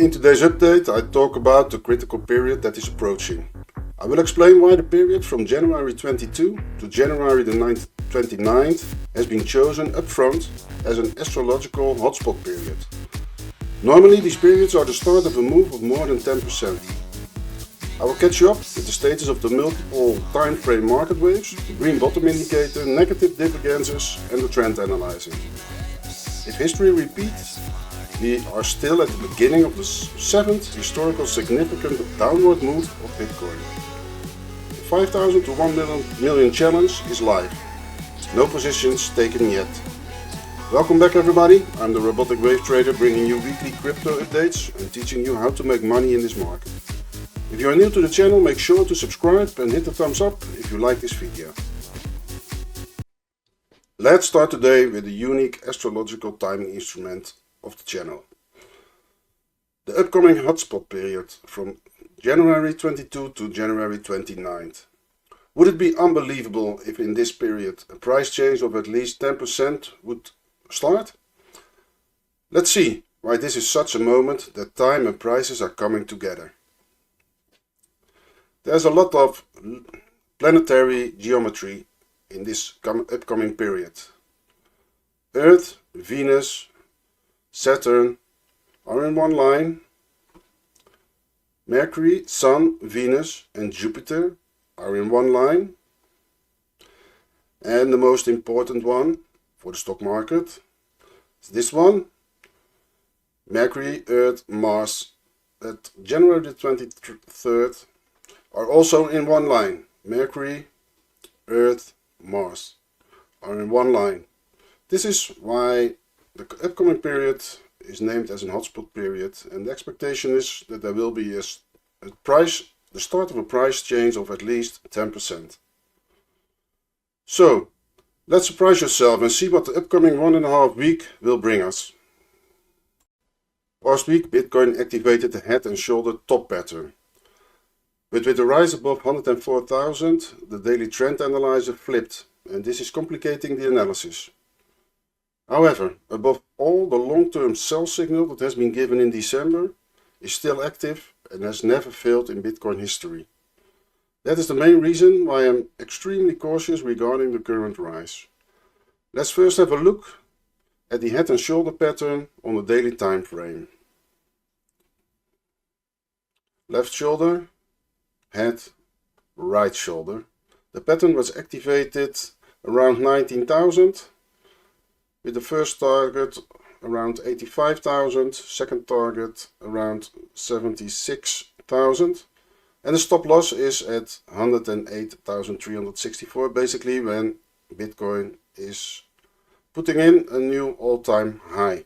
In today's update I talk about the critical period that is approaching. I will explain why the period from January 22 to January the 29th has been chosen up front as an astrological hotspot period. Normally these periods are the start of a move of more than 10%. I will catch you up with the status of the multiple time frame market waves, the green bottom indicator, negative divergences and the trend analyzing. If history repeats, we are still at the beginning of the 7th historical significant downward move of Bitcoin. The 5,000 to 1 million challenge is live. No positions taken yet. Welcome back everybody, I'm the Robotic Wave Trader bringing you weekly crypto updates and teaching you how to make money in this market. If you are new to the channel, make sure to subscribe and hit the thumbs up if you like this video. Let's start today with a unique astrological timing instrument of the channel. The upcoming hotspot period from January 22 to January 29th. Would it be unbelievable if in this period a price change of at least 10% would start? Let's see why this is such a moment that time and prices are coming together. There's a lot of planetary geometry in this upcoming period. Earth, Venus, Saturn are in one line. Mercury, Sun, Venus and Jupiter are in one line. And the most important one for the stock market is this one. Mercury, Earth, Mars at January the 23rd are also in one line. Mercury, Earth, Mars are in one line. This is why the upcoming period is named as a hotspot period, and the expectation is that there will be the start of a price change of at least 10%. So let's surprise yourself and see what the upcoming 1.5 week will bring us. Last week Bitcoin activated the head and shoulder top pattern. But with the rise above 104,000, the daily trend analyzer flipped, and this is complicating the analysis. However, above all, the long-term sell signal that has been given in December is still active and has never failed in Bitcoin history. That is the main reason why I am extremely cautious regarding the current rise. Let's first have a look at the head and shoulder pattern on the daily time frame. Left shoulder, head, right shoulder. The pattern was activated around 19,000 with the first target around 85,000, second target around 76,000 and the stop loss is at 108,364, basically when Bitcoin is putting in a new all-time high.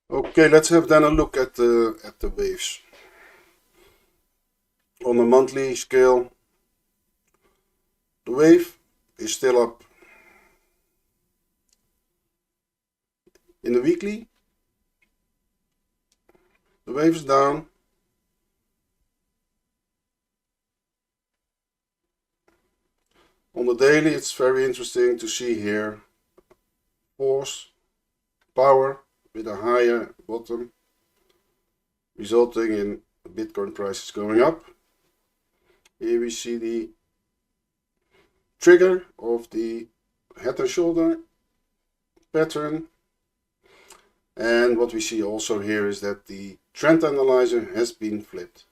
Okay, let's have then a look at the waves. On a monthly scale, the wave is still up. In the weekly, the wave is down. On the daily, it's very interesting to see here force, power with a higher bottom, resulting in Bitcoin prices going up. Here we see the trigger of the head and shoulder pattern, and what we see also here is that the trend analyzer has been flipped.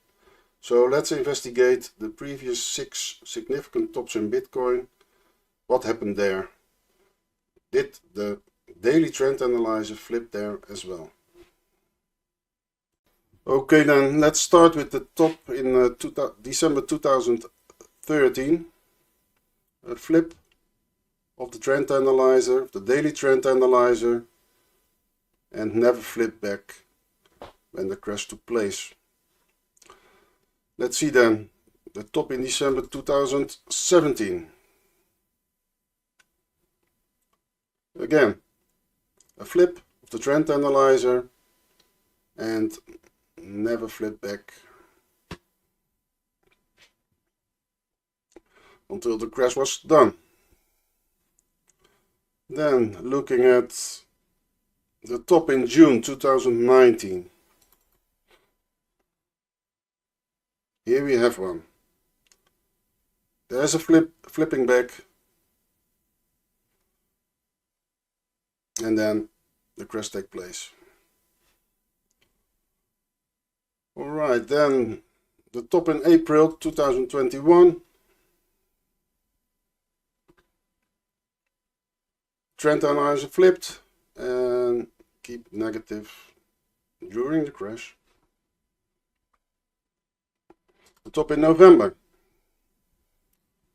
So let's investigate the previous 6 significant tops in Bitcoin. What happened there? Did the daily trend analyzer flip there as well? Okay, then let's start with the top in December 2013. A flip of the trend analyzer, the daily trend analyzer, and never flip back when the crash took place. Let's see then the top in December 2017. Again, a flip of the trend analyzer and never flip back until the crash was done. Then looking at the top in June 2019. Here we have one. There's a flipping back, and then the crash takes place. Alright, then the top in April 2021. Trend analyzer flipped and keep negative during the crash. The top in November.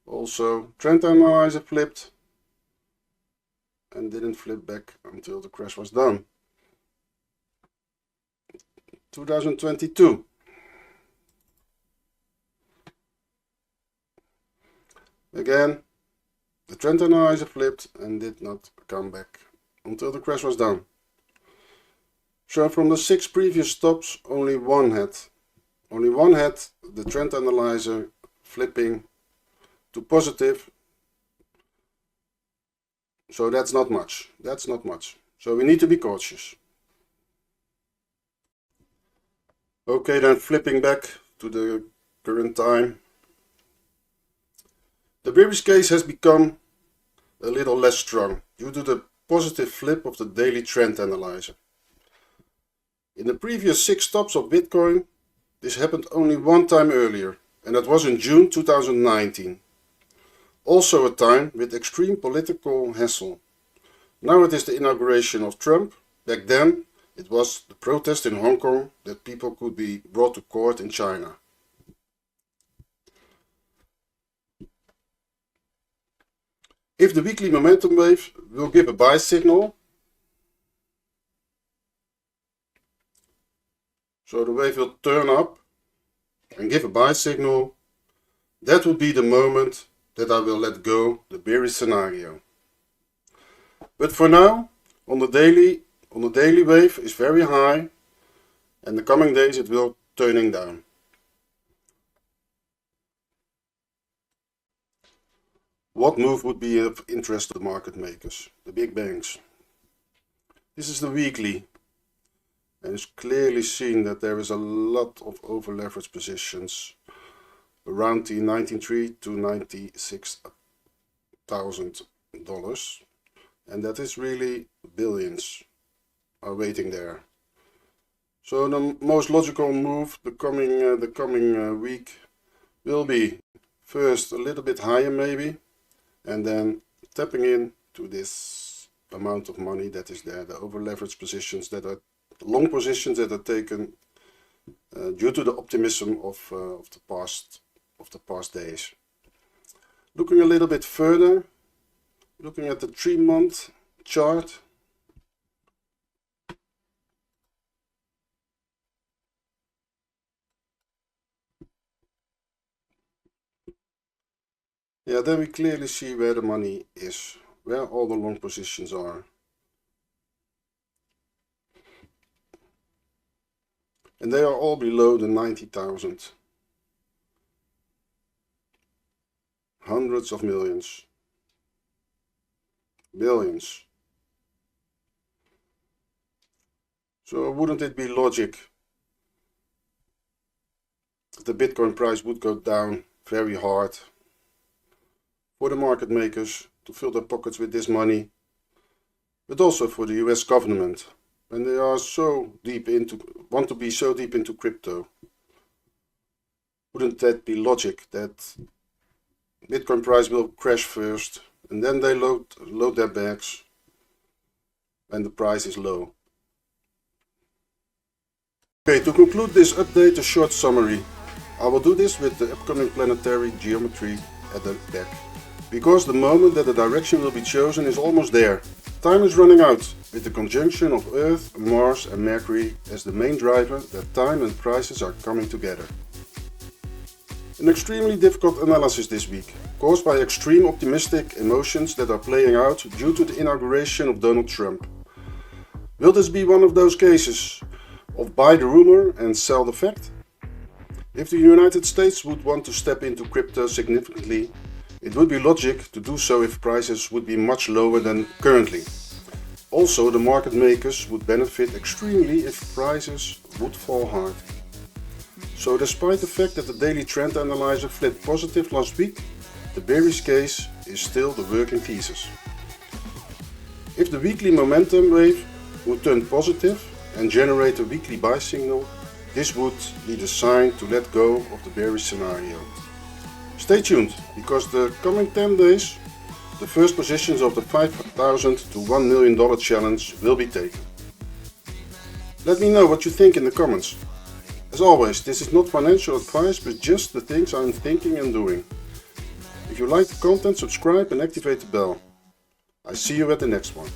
Also trend analyzer flipped and didn't flip back until the crash was done. 2022. Again, the trend analyzer flipped and did not come back until the crash was done. So from the 6 previous stops, only one had the trend analyzer flipping to positive. So that's not much. So we need to be cautious. Okay, then flipping back to the current time. The bearish case has become a little less strong due to the positive flip of the daily trend analyzer. In the previous 6 stops of Bitcoin, this happened only one time earlier, and that was in June 2019. Also a time with extreme political hassle. Now it is the inauguration of Trump. Back then it was the protest in Hong Kong that people could be brought to court in China. If the weekly momentum wave will give a buy signal, so the wave will turn up and give a buy signal, that would be the moment that I will let go the bearish scenario. But for now, on the daily wave is very high, and the coming days it will turning down. What move would be of interest to the market makers, the big banks? This is the weekly, and it's clearly seen that there is a lot of over leveraged positions around the $93,000 to $96,000, and that is really billions are waiting there. So the most logical move the coming week will be first a little bit higher maybe, and then tapping in to this amount of money that is there, the over leveraged positions that are long positions that are taken due to the optimism of the past days. Looking a little bit further, looking at the 3-month chart. Yeah, then we clearly see where the money is, where all the long positions are. And they are all below the 90,000. Hundreds of millions. Billions. So wouldn't it be logic that the Bitcoin price would go down very hard for the market makers to fill their pockets with this money, but also for the US government when they are want to be so deep into crypto? Wouldn't that be logic that Bitcoin price will crash first and then they load their bags when the price is low? Okay, to conclude this update, a short summary. I will do this with the upcoming planetary geometry at the back, because the moment that the direction will be chosen is almost there. Time is running out, with the conjunction of Earth, Mars and Mercury as the main driver that time and prices are coming together. An extremely difficult analysis this week, caused by extreme optimistic emotions that are playing out due to the inauguration of Donald Trump. Will this be one of those cases of buy the rumor and sell the fact? If the United States would want to step into crypto significantly, It would be logic to do so if prices would be much lower than currently. Also, the market makers would benefit extremely if prices would fall hard. So despite the fact that the daily trend analyzer flipped positive last week, the bearish case is still the working thesis. If the weekly momentum wave would turn positive and generate a weekly buy signal, this would be the sign to let go of the bearish scenario. Stay tuned, because the coming 10 days, the first positions of the $5,000 to $1 million challenge will be taken. Let me know what you think in the comments. As always, this is not financial advice, but just the things I'm thinking and doing. If you like the content, subscribe and activate the bell. I see you at the next one.